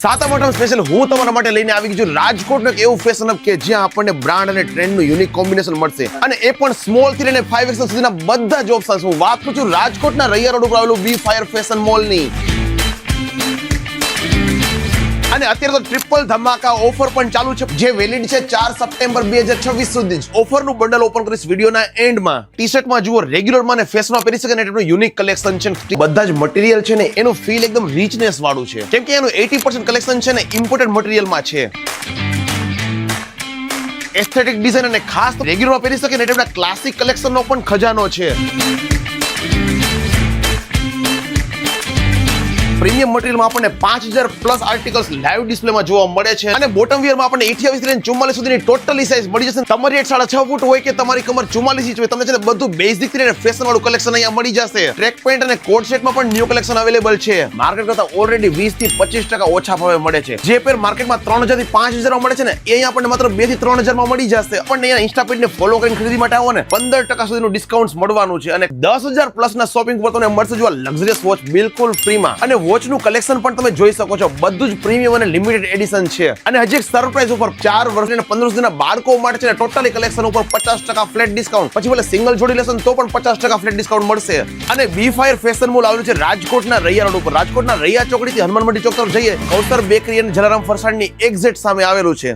Satam Atham special હું તમારા માટે લઈને આવી ગયો છું રાજકોટનું એક એવું ફેશન હબ કે જ્યાં આપણને બ્રાન્ડ અને ટ્રેન્ડનું યુનિક કોમ્બિનેશન મળશે અને એ પણ સ્મોલ થી લઈને 5XL સુધીના બધા જ ઓપ્શન્સ. હું વાત કરું છું રાજકોટના રૈયા રોડ ઉપર આવેલું વી ફાયર ફેશન મોલની. અને અત્યારે તો ટ્રિપલ ધમાકા ઓફર પણ ચાલુ છે જે વેલિડ છે 4 સપ્ટેમ્બર 2026 સુધી જ. ઓફરનું બંડલ ઓપન કરીશ વિડીયોના એન્ડમાં. ટી-શર્ટમાં જુઓ રેગ્યુલરમાં અને ફેશનમાં પહેરી શકે ને એટલું યુનિક કલેક્શન છે. બધા જ મટીરીયલ છે ને એનું ફીલ એકદમ રીચનેસ વાળું છે કેમ કે એનું 80% કલેક્શન છે ને ઇમ્પોર્ટેડ મટીરીયલમાં છે. એસ્થેટિક ડિઝાઇન અને ખાસ રેગ્યુલરમાં પહેરી શકે ને એટલા ક્લાસિક કલેક્શનનો પણ ખજાનો છે. પ્રીમિયમ મટીરીયલમાં આપણને 5000 પ્લસ આર્ટિકલ્સ લાઈવ ડિસ્પ્લેમાં જોવા મળે છે અને બોટમ વિયરમાં આપણને 28 થી 44 સુધીની ટોટલી સાઈઝ મળી જશે. તમારી રેટ 6.5 ફૂટ હોય કે તમારી કમર 44 ઇંચ હોય તમને છે ને બધું બેઝિક થી ફેશન વાળું કલેક્શન અહીંયા મળી જશે. ટ્રેક પેન્ટ અને કોટ સેટમાં પણ ન્યુ કલેક્શન અવેલેબલ છે. માર્કેટ કરતા ઓલરેડી 20 થી 25% ઓછા ભાવે મળે છે. જે પેર માર્કેટમાં 3000 થી 5000 માં મળે છે ને એ અહીંયા આપણને માત્ર 2 થી 3000 માં મળી જશે. આપણને અહીંયા ઇન્સ્ટા પેજને ફોલો કરીને ખરીદી માટે આવો ને 15% સુધીનું ડિસ્કાઉન્ટ મળવાનું છે અને 10000 પ્લસ ના શોપિંગ પર તમને મળશે જો લક્ઝરિયસ વોચ બિલકુલ ફ્રીમાં. અને વોચનું કલેક્શન પણ તમે જોઈ શકો છો બધું જ પ્રીમિયમ અને લિમિટેડ એડિશન છે. અને હજી એક સરપ્રાઈઝ ઉપર 4 વર્ષ અને 15 સુધીના બાળકો માટે છે ટોટલી કલેક્શન ઉપર 50% ફ્લેટ ડિસ્કાઉન્ટ. પછી ભલે સિંગલ જોડી લેશો તો પણ 50% ફ્લેટ ડિસ્કાઉન્ટ મળશે. અને બી ફાયર ફેશન મોલ આવેલું છે રાજકોટના રૈયા રોડ ઉપર. રાજકોટના રૈયા ચોકડી થી હનુમાન મંડી ચોક તરફ જઈએ કૌસર બેકરી અને જલારામ ફરસાણની એક્ઝેક્ટ સામે આવેલું છે.